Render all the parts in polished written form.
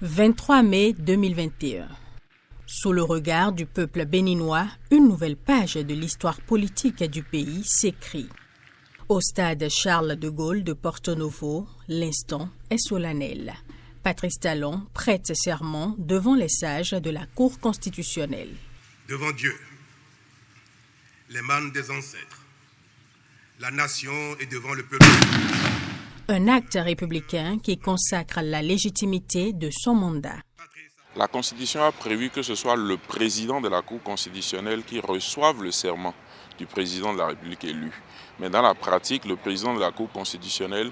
23 mai 2021. Sous le regard du peuple béninois, une nouvelle page de l'histoire politique du pays s'écrit. Au stade Charles de Gaulle de Porto Novo, l'instant est solennel. Patrice Talon prête serment devant les sages de la Cour constitutionnelle. Devant Dieu, les mânes des ancêtres, la nation et devant le peuple. Un acte républicain qui consacre la légitimité de son mandat. La Constitution a prévu que ce soit le président de la Cour constitutionnelle qui reçoive le serment du président de la République élu. Mais dans la pratique, le président de la Cour constitutionnelle,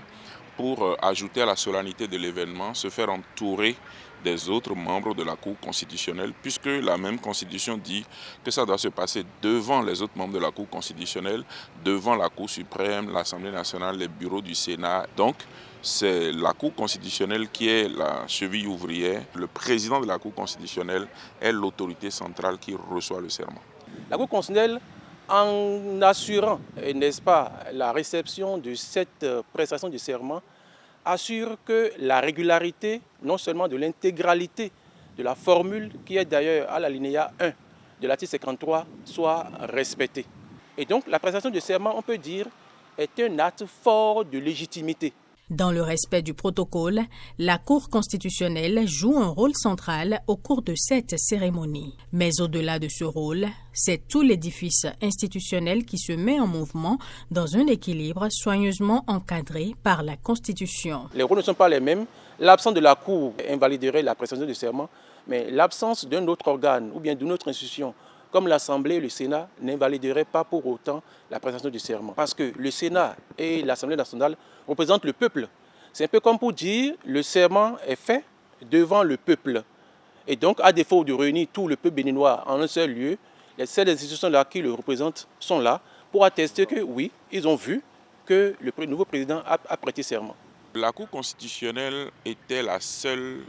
pour ajouter à la solennité de l'événement, se fait entourer des autres membres de la Cour constitutionnelle, puisque la même Constitution dit que ça doit se passer devant les autres membres de la Cour constitutionnelle, devant la Cour suprême, l'Assemblée nationale, les bureaux du Sénat. Donc, c'est la Cour constitutionnelle qui est la cheville ouvrière. Le président de la Cour constitutionnelle est l'autorité centrale qui reçoit le serment. La Cour constitutionnelle, en assurant, n'est-ce pas, la réception de cette prestation de serment, assure que la régularité, non seulement de l'intégralité de la formule, qui est d'ailleurs à l'alinéa 1 de l'article 53, soit respectée. Et donc, la prestation de serment, on peut dire, est un acte fort de légitimité. Dans le respect du protocole, la Cour constitutionnelle joue un rôle central au cours de cette cérémonie. Mais au-delà de ce rôle, c'est tout l'édifice institutionnel qui se met en mouvement dans un équilibre soigneusement encadré par la Constitution. Les rôles ne sont pas les mêmes. L'absence de la Cour invaliderait la prestation de serment, mais l'absence d'un autre organe ou bien d'une autre institution, comme l'Assemblée et le Sénat, n'invalideraient pas pour autant la prestation du serment. Parce que le Sénat et l'Assemblée nationale représentent le peuple. C'est un peu comme pour dire le serment est fait devant le peuple. Et donc, à défaut de réunir tout le peuple béninois en un seul lieu, ces institutions-là qui le représentent sont là pour attester que oui, ils ont vu que le nouveau président a prêté serment. La Cour constitutionnelle était la seule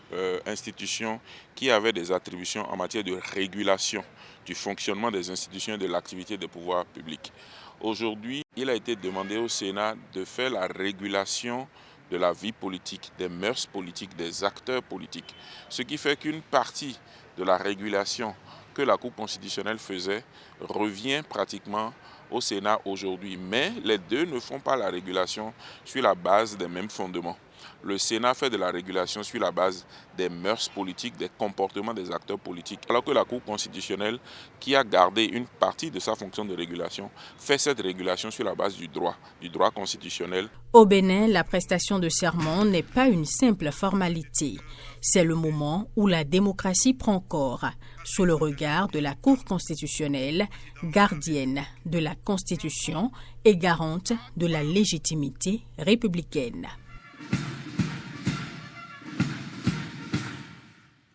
institution qui avait des attributions en matière de régulation du fonctionnement des institutions et de l'activité des pouvoirs publics. Aujourd'hui, il a été demandé au Sénat de faire la régulation de la vie politique, des mœurs politiques, des acteurs politiques. Ce qui fait qu'une partie de la régulation que la Cour constitutionnelle faisait revient pratiquement au Sénat aujourd'hui. Mais les deux ne font pas la régulation sur la base des mêmes fondements. Le Sénat fait de la régulation sur la base des mœurs politiques, des comportements des acteurs politiques. Alors que la Cour constitutionnelle, qui a gardé une partie de sa fonction de régulation, fait cette régulation sur la base du droit constitutionnel. Au Bénin, la prestation de serment n'est pas une simple formalité. C'est le moment où la démocratie prend corps, sous le regard de la Cour constitutionnelle, gardienne de la Constitution et garante de la légitimité républicaine.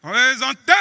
Présentez